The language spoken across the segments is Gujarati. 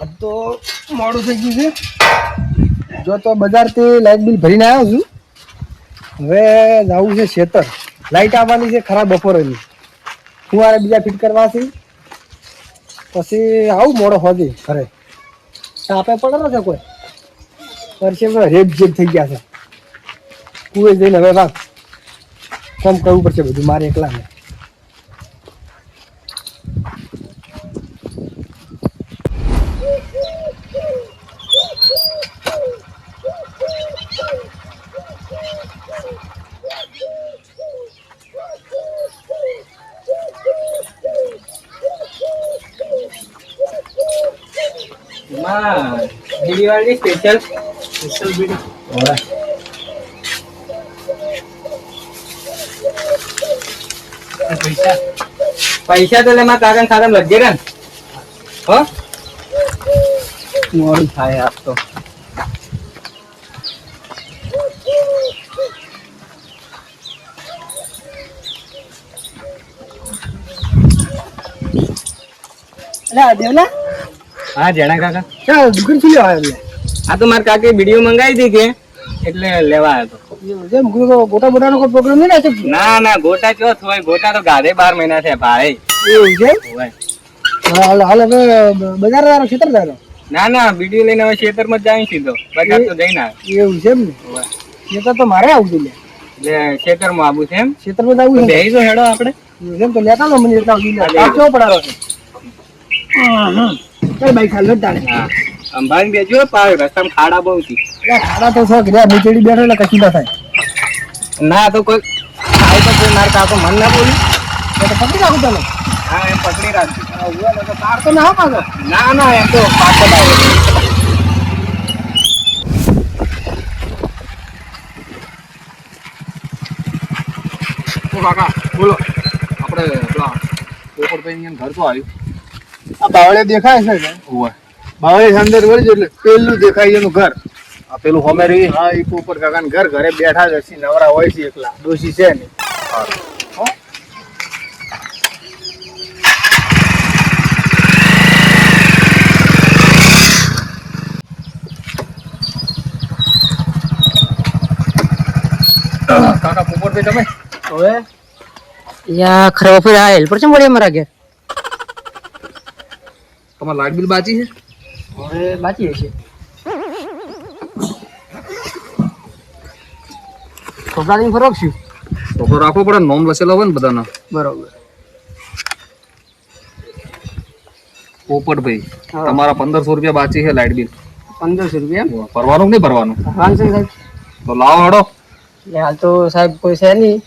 આ તો મોડું થઈ ગયું છે. જો તો બજારથી લાઇટ બિલ ભરીને આવ્યો છું. હવે જવું છે ખેતર. લાઇટ આવવાની છે ખરાબ બપોરેની. ફુવારે બીજા ફિટ કરવા છે. પછી આવું મોડો હોતી ઘરે. તાપે પડેલો છે કોઈ. વર્ષે રેપ જેપ થઈ ગયા છે. કુએ જઈને હવે વાત કામ કરવું પડશે બધું મારે એકલાને. બીડી વાળી સ્પેશિયલ બીડી પૈસા તો લેમાં કાગળ ખાતમ લગજે ને હો મોડું થાય આપ તો દેવલા. હા જણા કાકા ચાલ દુકાન થી લેવા આવ્યો. આ તો મારા કાકે વિડીયો મંગાવી હતી કે એટલે લેવા આવ્યો જેમ ગોટા બોટાનો કોઈ પ્રોગ્રામ નહીં ને? ના ના ગોટા ચો હોય ગોટા તો ગાધે 12 મહિના થયા ભાઈ એવું છે? હોય હાલ હવે બજાર દારો ખેતર દારો. ના ના વિડીયો લઈને હવે ખેતરમાં જ જાય સીધો બજાર તો જઈને આવે એવું છે એમ ને? ખેતર તો મારે આવું જોઈએ. એટલે ખેતરમાં આવું છે એમ ખેતરમાં જ આવું છે. બેહી તો હેડો આપણે એમ તો લેતા લો મને લેતા કેવો પડાવો છે. કઈ બાઈક હાલ તાણે. હા અંબાણી બેજો રસ્તામાં ખાડા બહુ છે. ખાડા તો શોખ રહ્યા નીચેડી બેઠો એટલે કશું ના થાય. ના તો કોઈ ખાય તો કોઈ મારતા તો મન ના બોલી તો પકડી રાખું ચાલો. હા એમ પકડી રાખજો તાર તો ના પાછો. ના ના એમ તો પાછો આવે કાકા બોલો આપણે પેલા પોપટભાઈ ઘર તો આવ્યું. આ બાવળે દેખાય છે ને? હોય બાવળે અંદર વળી એટલે પેલું દેખાય એનું ઘર. આ પેલું હોમે રહી. હા એ પોપટ કાકા ઘર ઘરે બેઠા જ હશે નવરા હોય છે એકલા ડોશી છે ને. કાકા પોપટભાઈ તમે હવે યા ખરાબ ફેર આ હેલ્પર છે મળે મારા ઘેર તમારે લાઇટ બિલ બાકી છે? હવે બાકી હશે. છોકરાની ફરક છું. તો રાખવો પડે નોમ લસેલા હોય ને બધાના. બરોબર. પોપટભાઈ તમારા 1500 રૂપિયા બાકી છે લાઇટ બિલ. 1500 રૂપિયા ભરવાનું કે નહીં ભરવાનું? વાંચો સાહેબ. તો લાવો હડો. હાલ તો સાહેબ કોઈ છે નહીં.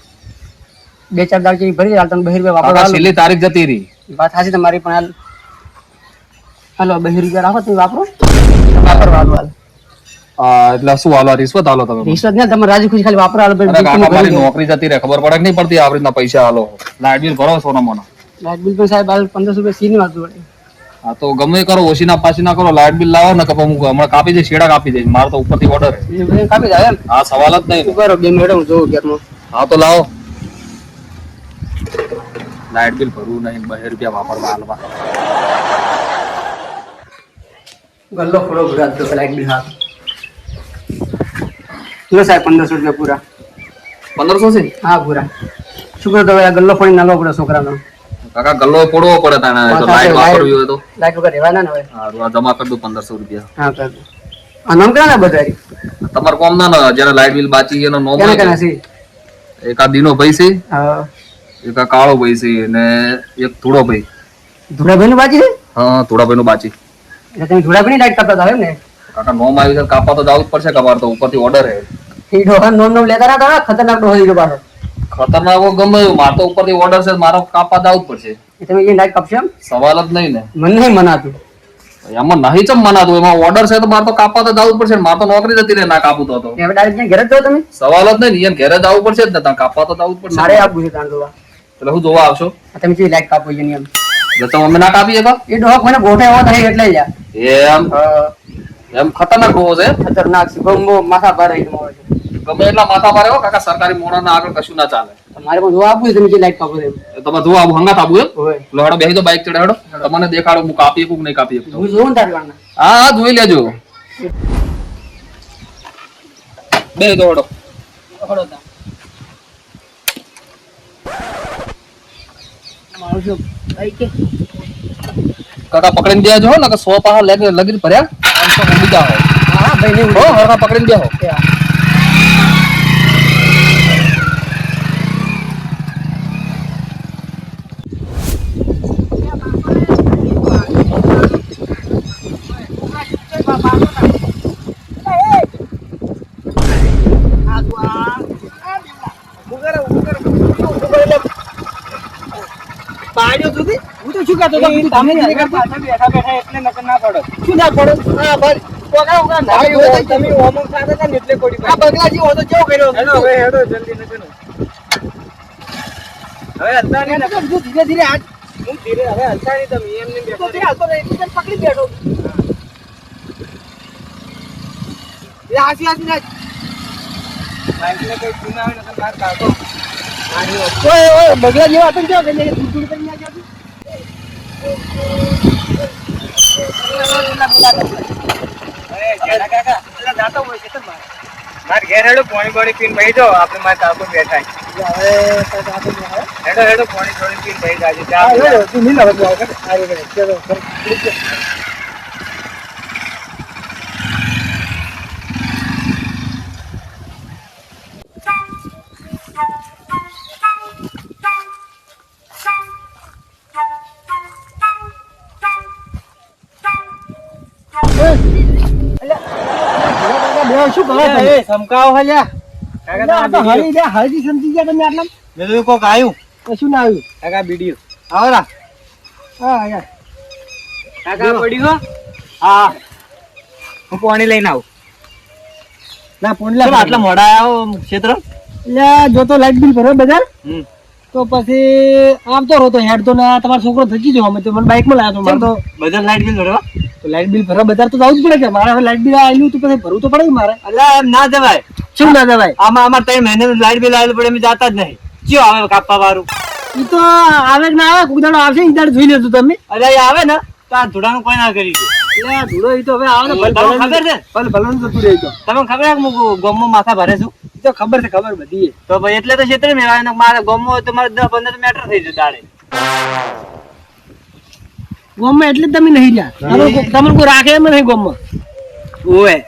2-4 દાળ જેવી ભરી હાલ તમે 2 રૂપિયા વાપરવા. છેલ્લી તારીખ જતી રહી. વાત સાચી તમારી પણ હાલ હાલો 2 રૂપિયા રાખો તમે વાપરો વાપરવા હાલ. એટલે શું હાલો રિશ્વત હાલો તમે? રિશ્વત ને તમે રાજી ખુશી ખાલી વાપરો હાલ. મારી નોકરી જતી રહે ખબર પડે કે નહીં પડતી? આવી રીતના પૈસા હાલો લાઇટ બિલ ભરો સોના મોના. લાઇટ બિલ પણ સાહેબ હાલ 1500 રૂપિયા સીની વાતું પડે. હા તો ગમે કરો ઓછી ના પાછી ના કરો લાઇટ બિલ લાવો ને કપા મૂકો હમણાં કાપી દે શેડા કાપી દે મારે તો ઉપરથી ઓર્ડર કાપી જાય એમ? હા સવાલ જ નહીં. કરો 2 મિનિટ હું જોઉં ઘરમાં. હા તો લાવો. લાઇટ બિલ ભરવું નહીં 2 રૂપિયા વાપરવા હાલવા. ગલ્લો ખોડો ભરા તો લાઇટ બિલ હા લો સાહેબ 1500 રૂપિયા પૂરા. 1500 છે? હા પૂરા. શું કરો તો ગલ્લો ફોડી નાલો પડે છોકરાનો. કાકા ગલ્લો પડવો પડે તાણે તો લાઇટ વાપરવી હોય તો. લાઇટ વગર રહેવાના ને હવે. હા જમા કરી દો 1500 રૂપિયા. હા કર દો. આ નામ કેના બધારી? તમારે કોમ ના જેને લાઇટ બિલ બાકી છે એનો નોમ કેના છે? એક આ દીનો ભાઈ છે, હા એક આ કાળો ભાઈ છે અને એક ધૂળો ભાઈ. ધુડાભાઈ નું બાકી છે? હા ધૂળાભાઈ નું બાકી. એટલે તમે ધુડાભાઈ ની લાઈટ કાપતા હતા એમ ને? કાકા નોમ આવી છે કાપા તો જવું જ પડશે કબાર તો ઉપરથી ઓર્ડર હે. એ ડોહા નોમ લેતા હતા ખતરનાક ડોહા ઈ પાછો. ખતરનાક ગમે મારે તો ઉપરથી ઓર્ડર છે મારો કાપા જવું જ પડશે. તમે એ લાઈટ કાપશો એમ? સવાલ જ નહીં ને. મને નહીં મનાતું. એમાં નહીં ચમ મનાતું એમાં ઓર્ડર છે તો મારે તો કાપા તો જવું જ પડશે મારે તો નોકરી જતી રહે ના કાપું તો હવે ડાયરેક્ટ ઘરે જ જાઓ તમે? સવાલ જ નહીં એને ઘરે જવું પડશે જ ને ત્યાં કાપા તો જવું જ પડશે. મારે આપવું છે તાણ જોવા. એટલે હું જોવા આવશો? તમે જે લાઈટ કાપો છે એમ એટલે તમે અમે ના કાપીએ કા? એ ડોહા કોઈને ગોઠે એવો થાય એટલે લ્યા. એમ એમ ખતરનાક ડોહો છે. ખતરનાક છે બહુ માથા ભારે છે. ગમે એટલા માથા મારે હો કાકા સરકારી મોણા આગળ કશું ના ચાલે. મારે પણ જોવા આપવું છે તમે જે લાઈટ કાપો છો એમ. તમે જોવા આવું હંગાત આવું એમ હોય હેડો બેસી તો બાઈક ચડે હેડો તમને દેખાડો હું કાપી શકું કે નહીં કાપી શકતો. હું જોઉં ને તારી વાળના હા હા જોઈ લેજો બે તો હડો કાકા પકડીને દેજો હો ને કે 100 પાહા લગીને ભર્યા 500 બીજા હો હા ભાઈ ને હો હરખા પકડીને દેહો પાડ્યો સુધી હું તો શું કહેતો હતો તમે તમે જે કરતા બેઠા બેઠા એટલે નકર ના પડો શું ના પડો હા બસ કોકા ઉગા ના તમે ઓમો ખાતા હતા ને એટલે કોડી આ બગલાજી હો તો કેવો કર્યો હેડો હવે હેડો જલ્દી નકર હવે હલતા નહીં નકર ધીરે ધીરે હાથ હું ધીરે હવે હલતા નહીં તમે એમ નહીં તો બેઠા ધીરે હાથો રહી તને પકડી બેઠો એ હાસી હાસી ના બાઈકને કોઈ ચૂના હોય નકર બહાર કાઢો ઓય ઓય બગલા જેવા હતા કેવો કરીને દૂર દૂર કરી નાખ્યો અરે જેડા કાકા પેલા જાતો હોય છે તમાર માર ઘેર હેડો પાણી પીને બેહી જાઓ આપણે માર કાકો બેઠા હવે તો જાતો નહીં આવે હેડો હેડો પાણી પીને બેહી જાજો હા ચા હેડો તું નહીં લાવ જાવ કે આરે કે ચલો શું કરો તમે એ સમકાવ હલ્યા કાકા આ તો હળી દે હળદી સમજી ગયા તમે આટલા મેં કોક આયું કશું ના આવ્યું કાકા બીડીઓ આવરા હા યાર કાકા પડ્યું હો હા હું પાણી લઈને આવું ના પોંડલા કેમ આટલા મોડા આવો ક્ષેત્ર એટલે જો તો લાઈટ બિલ ભરો બજાર હમ તો પછી આવતો રહો તો હેડ તો ના તમારો છોકરો થકી ગયો અમે તો મને બાઇકમાં લાવ્યો તો મારે તો બધા લાઈટ બિલ ભરવા લાઈટ બિલ ભરવા બજાર તો જવું જ પડે કે મારે હવે લાઈટ બિલ આવેલું તો પછી ભરવું તો પડે ને મારે અલ્લા એમ ના જવાય શું ના દેવાય આમાં અમાર 3 મહિને લાઈટ બિલ આવેલું પડે અમે જાતા જ નહીં કયો આવે કાપવા વાળું ઈ તો આવે કે ના આવે કોક દાડો આવશે ઈ દાડો જોઈ લેજો તમે અરે એ આવે ને તો આ ધૂળાનું કોઈ ના કરી છે એટલે આ ધૂળો ઈ તો હવે આવે ને તમને ખબર છે ભલે ભલે જતું રહે તો તમને ખબર છે કે હું ગોમમાં માથા ભરે છું ઈ તો ખબર છે ખબર બધી તો ભાઈ એટલે તો ક્ષેત્ર મેળાવે ને મારે ગોમમાં હોય તો મારે 10-15 મીટર થઈ જશે દાડે ગોમમાં એટલે જ તમે નહીં રહ્યા તમને કોઈ રાખે એમ નહીં ગોમમાં ઓય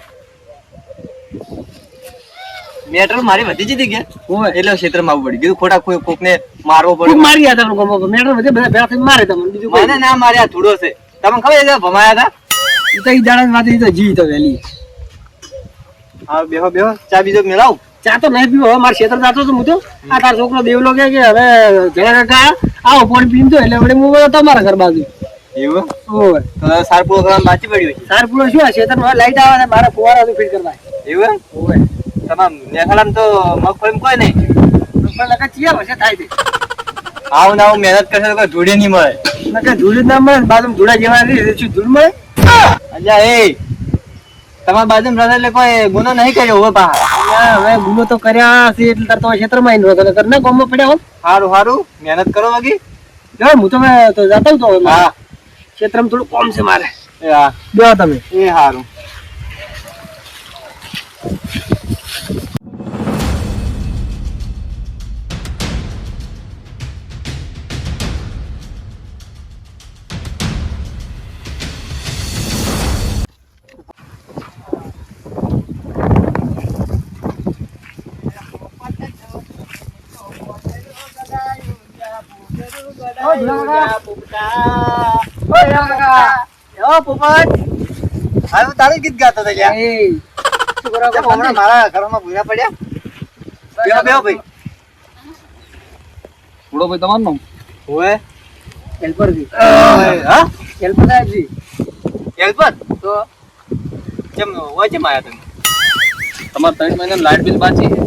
મેટર મારી વધી જતી કે હોય એટલે ક્ષેત્રમાં આવવું પડી કીધું ખોટા કોઈ કોકને મારવો કોક પડે મારી ગયા તમને ગોમમાં મેટર બધે બધા ભેગા થઈને મારે તમને બીજું કોઈ મને ના માર્યા ધૂળો છે તમને ખબર છે ભમાયા હતા ઈ તો ઈ દાડા વાત ઈ તો જી તો વેલી હા બેહો બેહો ચા બીજો મેળાવ ચા તો નહીં પીવો હવે મારે ક્ષેત્ર જાતો છું હું તો આ તાર છોકરો દેવલો કે હવે જણા કાકા આવો પાણી પીને તો એટલે વળી હું તમારા ઘર બાજુ એવું હોય તો સારપુરો કરવા બાચી પડ્યું છે સાર પૂરો શું આ ક્ષેત્રમાં લાઈટ આવે છે મારા ફુવારા ફીટ કરવા એવું હોય તમામ નેખાડામ તો મગફળી કોઈ નહીં પણ લગા ચિયા વર્ષે થાય છે આવું ને આવું મહેનત કરશે તો કોઈ ધૂળે નહીં મળે નકર ધૂળ જ ના મળે બાજુ ધૂળા જેવા રહી શું ધૂળ મળે અલ્યા એ તમારા બાજુમાં રહે એટલે કોઈ ગુનો નહીં કર્યો હવે પા હવે ગુનો તો કર્યા છે એટલે તાર તો ક્ષેત્રમાં આવીને રહો તો ના ગામમાં પડ્યા હોત સારું સારું મહેનત કરો બાકી જો હું તો હવે તો જાતા હું તો હવે હા ક્ષેત્રમાં થોડું કોમ છે મારે એ હા બેહો તમે એ સારું તારું ગીત ગાતો હતો લ્યા. એ શું કરો કેમ હમણાં મારા ઘરમાં ભૂરા પડ્યા બેહો બેહો ભાઈ થોડો ભાઈ તમારું નામ ઓય હેલ્પરજી હા હેલ્પરજી હેલ્પર તો કેમ હોય કેમ આયા તમે તમારે 3 મહિના લાઇટ બિલ બાકી છે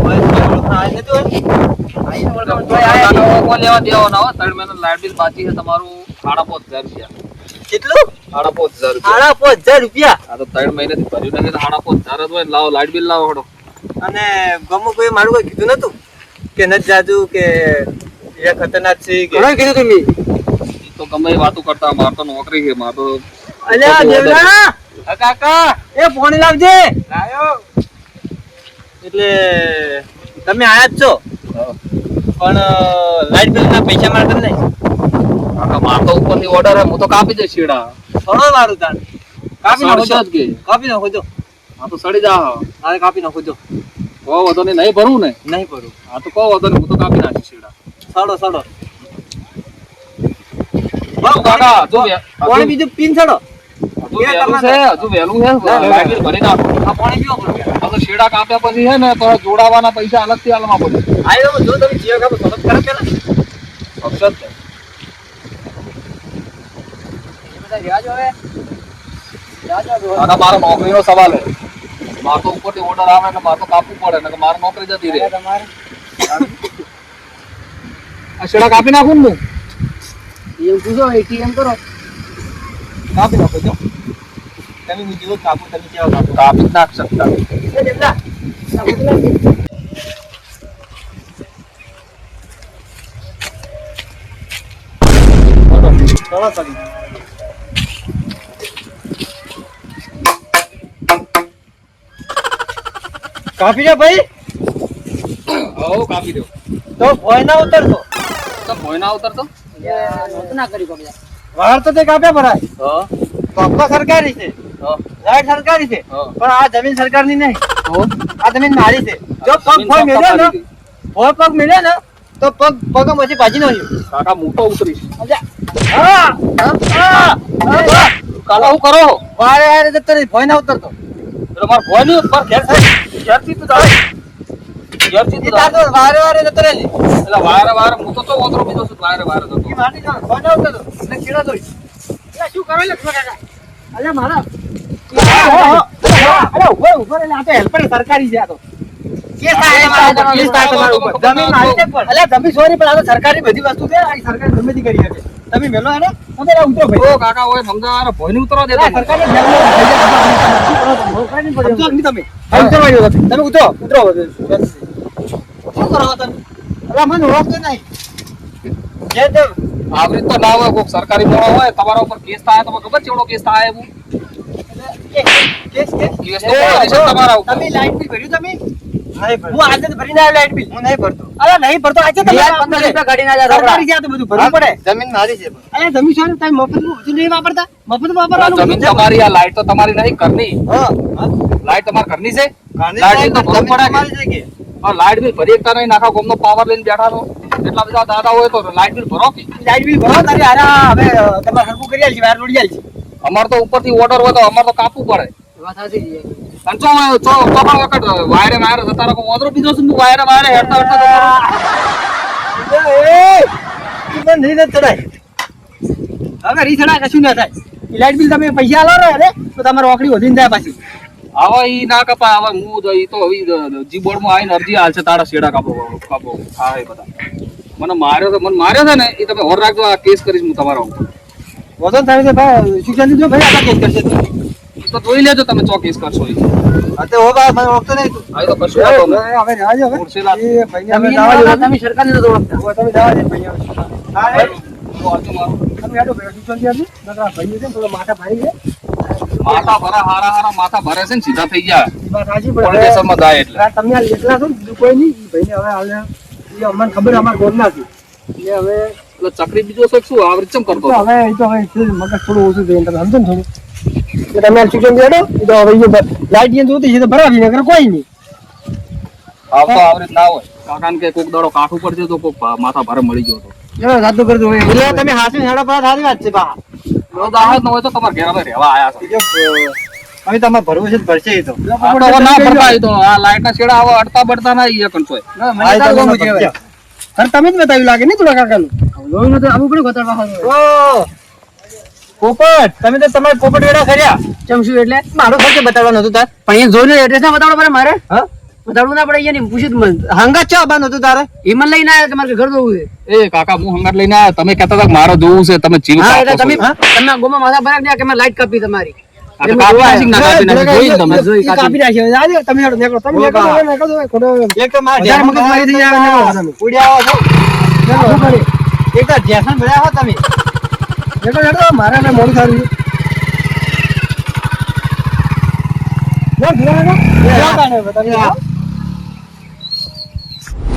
ઓય ઓળખ આજ નતો આઈને ઓળખ તો આયા કોણ લેવા દેવાના હો 3 મહિના લાઇટ બિલ બાકી છે તમારું 5,500 રૂપિયા કેટલું 5,500 રૂપિયા 5,500 રૂપિયા આ તો 3 મહિનાથી ભર્યું નથી 5,500 જ હોય ને લાવો લાઇટ બિલ લાવો હડો અને ગમો કોઈ મારું કોઈ કીધું નતું કે ન જાજુ કે એ ખતરનાક છે કે ઘણો કીધું તમે ઈ તો ગમે એ વાતો કરતા માર તો નોકરી છે માર તો અલ્યા દેવના કાકા એ પાણી લાવજે લાયો એટલે તમે આયા જ છો પણ લાઈટ બિલ ના પૈસા મારે નહીં કાકા માર તો ઉપરથી ઓર્ડર હે હું તો કાપી દે શેડા થોડો મારું તાર કાપી નાખો સડશે જ કે કાપી નાખો જો આ તો સડી જા અરે કાપી નાખો જો કહો વધો નહીં ભરું ને નહીં કરું આ તો કહો વધો હું તો કાપી નાખી શેડા સડો સડો હજુ કાકા હજુ પાણી બીજું પીન સડો હજુ વહેલું છે લાઈટ બિલ ભરી નાખો આ પાણી પીવો પડે આ તો શેડા કાપ્યા પછી છે ને તો જોડાવાના પૈસા અલગથી આલવા પડે આયો જો તમે જીઓ કાપો સડો કરે પેલા અક્ષર કાકા મારો નોકરીનો સવાલ છે મારે તો ઉપરથી ઓર્ડર આવે ને મારે તો કાપવું પડે ને મારે નોકરી જતી રહે આ શેડા કાપી નાખું ને એમ પૂછો એટીએમ કરો કાપી નાખો જો તમે બીજું કાપો તમે કેવા કાપો કાપી જ નાખ શકતા એ દેવલા ચલો પડી કાપી દે ભાઈ હો કાપી દો તો ભોય ના ઉતરતો તો ભોય ના ઉતરતો નહોતું ના કરી પગલા વાર તો તે કાપ્યા ભરાય હા પપ્પા સરકારી છે હા લાઈટ સરકારી છે હા. પણ આ જમીન સરકારની નહીં તો આ જમીન મારી છે જો પગ ભોય મેલ્યો ને ભોય પગ મેલ્યો ને તો પગ પછી ભાજી નાખ્યો કાકા હું તો ઉતરીશ હા કાલા હું કરો વારે વારે જતો રહી ભોય ના ઉતરતો એટલે માર ભોય નહીં પર ઘેર ઘેરથી તું જાય ઘેરથી તું જાય વારે વારે જતો રહે એટલે વારે વારે હું તો ઓતરો બીજો છું વારે વારે જતો માટી જાવ ભોય ના ઉતરતો એટલે કીડા દોઈ શું કરો લક્ષ્મણ કાકા અલ્યા મારા અરે ઉભો રે આ તો હેલ્પર સરકારી છે આ તો કેસ થાય તમારા ઉપર જમીન મારી છે પણ અલ્યા જમીન સોરી પણ આ તો સરકારી બધી વસ્તુ છે આ સરકાર ગમે તે કરી શકે તમે મેલો એને તમે ઉતરો ભાઈ ઓ કાકા ઓય સમજાવાના ભોય નહીં ઉતરવા દેતા સરકારે તમે તમે ઉતરો ઉતરો શું કરો તમે અલ્યા મને ઓળખતો નહીં જે તે આવી રીત તો ના હોય કોક સરકારી મોણો હોય તમારા ઉપર કેસ થાય તો ખબર ચેવડો કેસ થાય એવું કેસ કેસ કેસ તો કરી છે તમારા ઉપર તમે લાઈટ બિલ ભર્યું તમે હું આજે જ ભરીને આવ્યો લાઈટ બિલ હું નહીં ભરતો અરે નહીં ભરતો આજે તમે 15 રૂપિયા કાઢી ના જા સરકારી છે આ તો બધું ભરવું પડે જમીન મારી છે અરે જમીન શું તમે મફત બધું નહીં વાપરતા મફત વાપરવાનું જમીન તમારી આ લાઈટ તો તમારી નહીં ઘરની હા લાઈટ તમારી ઘરની છે કારની લાઈટ તો ભરવું પડે તમારી છે કે આ લાઈટ બિલ ભરી એકતા નહીં નાખા ગોમનો પાવર લઈને બેઠા છો એટલા બધા દાદા હોય તો લાઈટ બિલ ભરો કે લાઈટ બિલ ભરો તારી હારા હવે તમારે હરકું કરી આલજી વાર લોડી આલજી અમાર તો ઉપરથી ઓર્ડર હોય તો અમાર તો કાપવું પડે વાત સાચી છે અને ચો પણ વખત વાયરે વાયરે જતા રહો ઓદરો બીજો છું વાયરે વાયરે હેડતા હેડતા એ નહીં ચડાય હવે રી ચડાય કશું ના થાય લાઈટ બિલ તમે પૈસા આલો ને તો તમારે ઓકડી વધીને જાય પાછી હવે ઈ ના કપા હવે હું તો ઈ તો હવે જી બોર્ડ માં આવીને અરજી હાલશે તારા શેડા કાપો કાપો હા એ બધા મને માર્યો છે ને એ તમે હોર રાખજો આ કેસ કરીશ હું તમારા ઉપર વજન થાય છે ભાઈ શિક્ષણ દીધો ભાઈ આટલા કેસ કરશે તો જોઈ લેજો તમે ચો કેસ કરશો ઈ અતે હો ભાઈ મને ઓળખતો નહીં તું આ તો કશું વાંધો નહીં. હવે રાજ હવે ખુરશી લાવ. એ ભાઈને હવે જવા દો તમે સરકારને તો ઓળખતા તમે જવા દે ભાઈ હા તો અરજી મારો. તમે આટો ભાઈ શિક્ષણ દીધું નકર ભાઈ છે થોડો માથા ભાઈ છે માથા ભરા હારા માથા ભરે છે ને સીધા થઈ જાય એ વાત સાચી પોલીસ પણ સ્ટેશનમાં જાય એટલે હવે તમે આ એકલા છો ને બીજું કોઈ નહીં ઈ ભાઈને હવે હાલે એ અમને ખબર અમારા ગોમના હતી એટલે હવે એટલે ચકરી બીજો શોખ શું આવી રીતે ચમ કરતો તો હતો? હવે એ તો હવે મગજ થોડું ઓછું થયું તમે સમજો ને થોડું કે તમે આ શિક્ષણ દેડો એ તો હવે લાઈટ જે જોતી છે તો ભરાવી નકર કોઈ નહીં આવ તો આવી રીત ના હોય કાકાને કે કોક દાડો કાઠું પડશે તો કોક માથા ભારે મળી ગયો હતો ચલો જાતો કરજો એટલે તમે હાસી હેડા પર સારી વાત છે બા રોજ આવે જ ન હોય તો તમારે ઘેર અમે રહેવા આયા છો હવે તમારે ભરવું છે તો ભરશે એ તો આ તો હવે ના ભરતા ઈ તો આ લાઈટ ના છેડા હવે અડતા બળતા ના ઈ કંચોય હા, એ તો મને સમજાય. અરે તમે જ બતાવ્યું લાગે ને થોડા કાકાનું જોયું નતું આવું પડ્યું ગતર ઓ પોપટ તમે તો તમારે પોપટ વેડા કર્યા ચમશું એટલે મારો ખર્ચ બતાવવાનો હતું તાર પણ અહીંયા જોઈને એડ્રેસ ના બતાવવાનું પડે મારે હા બતાવવું ના પડે અહીંયા પૂછ્યું જ મને હંગાત ચા બાંધ હતું તારે એ મને લઈને આવ્યા તમારે ઘર જોવું છે એ કાકા હું હંગાત લઈને આયા તમે કહેતા હતા કે મારે જોવું છે તમે જીવ હા એટલે કાપો તમે છો. તમે ગોમાં માથા ભરાક દે કે મેં લાઈટ કાપી તમારી આ તો કાપી નાખી કે ના કાપી નાખી જોઈ ને તમે જોઈ ઈ કાપી નાખ્યો જાજે તમે હેડો નીકળો તમે નીકળો ખોટો એક તો મારા વધારે મગજ મારી થઈ આવે ને ઉડ્યા આવો છો એક તો જેસન ભર્યા હો તમે નીકળો હેડો મારે ને મોડું સારું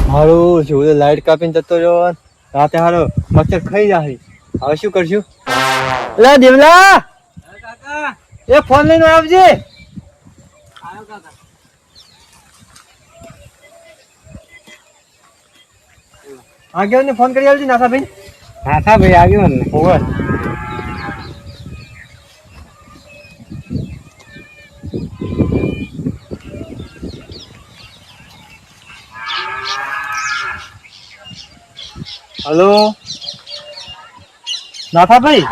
હારું શું લાઈટ કાપીને જતો રહ્યો રાતે હારો મચ્છર ખાઈ જાય હવે શું કરશું લે દેવલા એ ફોન લઈને આવજે આગેવાન ને ફોન કરી આવજે નાથાભાઈ નાથાભાઈ આગેવાન ને ઓવર હલો નાથાભાઈ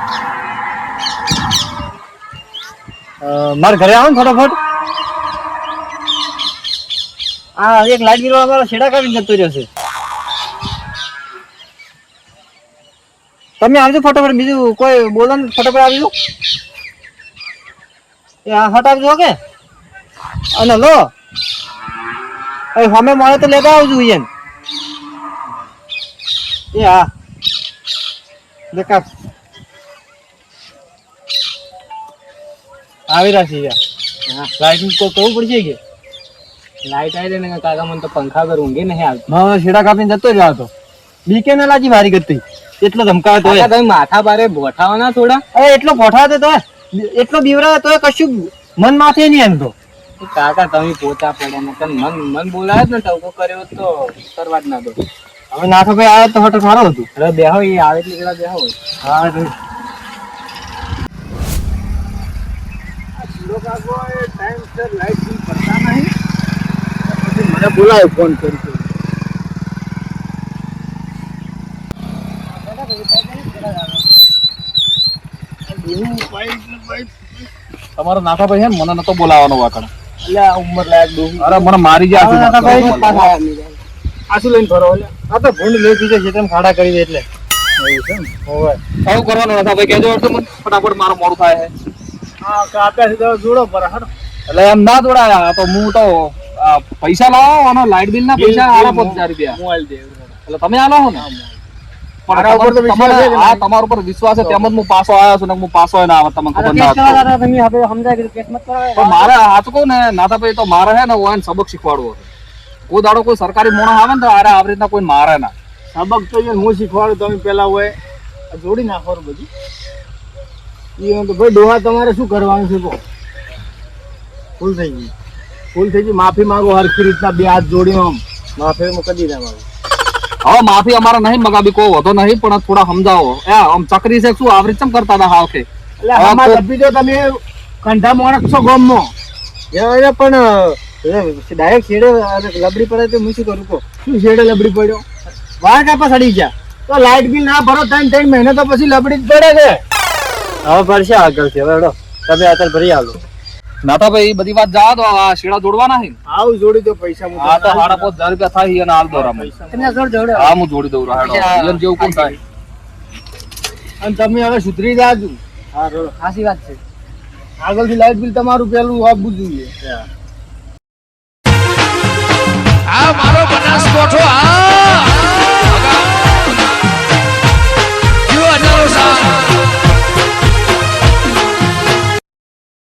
મારે ઘરે આવો ને ફટાફટ હા એક લાઈટ બિલ વાળો છેડા કાઢીને જતો રહ્યો છે તમે આવજો ફટાફટ બીજું કોઈ બોલો ને ફટાફટ આવજો એ હા હટ આવજો કે અને લો અમે મળે તો લેતા આવજો એને એ હા દેખા આવી રાખી લાઈટ તો કહું પડશે કે લાઈટ આવી ને કાકા મને તો પંખા પર ઊંઘે નહીં આવતી છેડા કાપીને જતો રહ્યો હતો બીકે ના લાગી મારી ગતી એટલો ધમકાવે તો તમે માથા બારે ભોઠાવાના થોડા અરે એટલો ભોઠાવે તો એટલો બીવરાવે તો કશું મન માથે નહીં એમ તો કાકા તમે પોતા પડ્યા ને તને મન બોલાવે ને ટવકો કર્યો તો કરવા જ ના દો હવે નાથો ભાઈ આવે તો હટ સારું હતું અરે બેહો એ આવે એટલે પેલા બેહો હા મને બોલાવે ફોન કરી તમારો નાથાભાઈ છે ને મને નતો બોલાવાનો વાકણ એટલે ઉંમર લાયક દો અરે મને મારી જાય આસુ લઈને ફરો એટલે આ તો ભૂંડ લઈ દીધો છે તેમ ખાડા કરી દે એટલે શું કરવાનું નાથાભાઈ કહેજો તો મને ફટાફટ મારો મોડું થાય છે હા કાપ્યા છે તો જોડો પર હટ એટલે એમ ના દોડાયા તો હું તો પૈસા લાવો અને લાઈટ બિલ ના પૈસા આલા 5000 રૂપિયા મોબાઈલ દે એટલે તમે આલો છો ને મારા ઉપર તો વિશ્વાસ છે હા તમારા ઉપર વિશ્વાસ છે તેમ જ હું પાછો આવ્યો છું ને હું પાછો ના આવે તમને ખબર ના હતી તમે હવે સમજાય કે કેસ મત કરો પણ મારે હાથ કહું ને નાથાભાઈ તો મારે હે ને ઓને સબક શીખવાડવો છે કોઈ દાડો કોઈ સરકારી મોણસ આવે ને તો આરે આવી રીતના કોઈ મારે ના સબક તો હું શીખવાડું તમે પેલા હોય જોડી નાખવાનું બધું એ તો ભાઈ ડોહા તમારે શું કરવાનું છે કહો ભૂલ થઈ ગઈ માફી માંગો હરખી રીતના બે હાથ જોડી આમ માફી કદી ના માંગો હવે માફી અમારે નહીં મગાવી કોઈ વધો નહીં પણ થોડા સમજાવો આમ ચકરી છે શું આવરી ચમ કરતા હતા હાવ કે એટલે આમાં દબી દો તમે કંઠા માણસ છો ગામમાં પણ ડાયરેક્ટ છેડે લબડી પડે તો હું શું કરું કહો શું છેડે લબડી પડ્યો વાર કાપા સડી ગયા તો લાઈટ બિલ ના ભરો 3 મહિના તો પછી લબડી જ પડે છે હવે પડશે આગળ છે હવે તમે અત્યારે ભરી આવો નાથાભાઈ બધી વાત જા દો આ શેડા જોડવાના છે આવું જોડી દો પૈસા હા તો 5000 રૂપિયા થાય અને હાલ દો રામ તમને જોડ જોડો હા હું જોડી દઉં રાડો ઈયન જેવું કોણ થાય અને તમે હવે સુધરી જાજો હા સાચી વાત છે આગળથી લાઈટ બિલ તમારું પેલું આપવું જોઈએ આ મારો બનાસકોઠો આ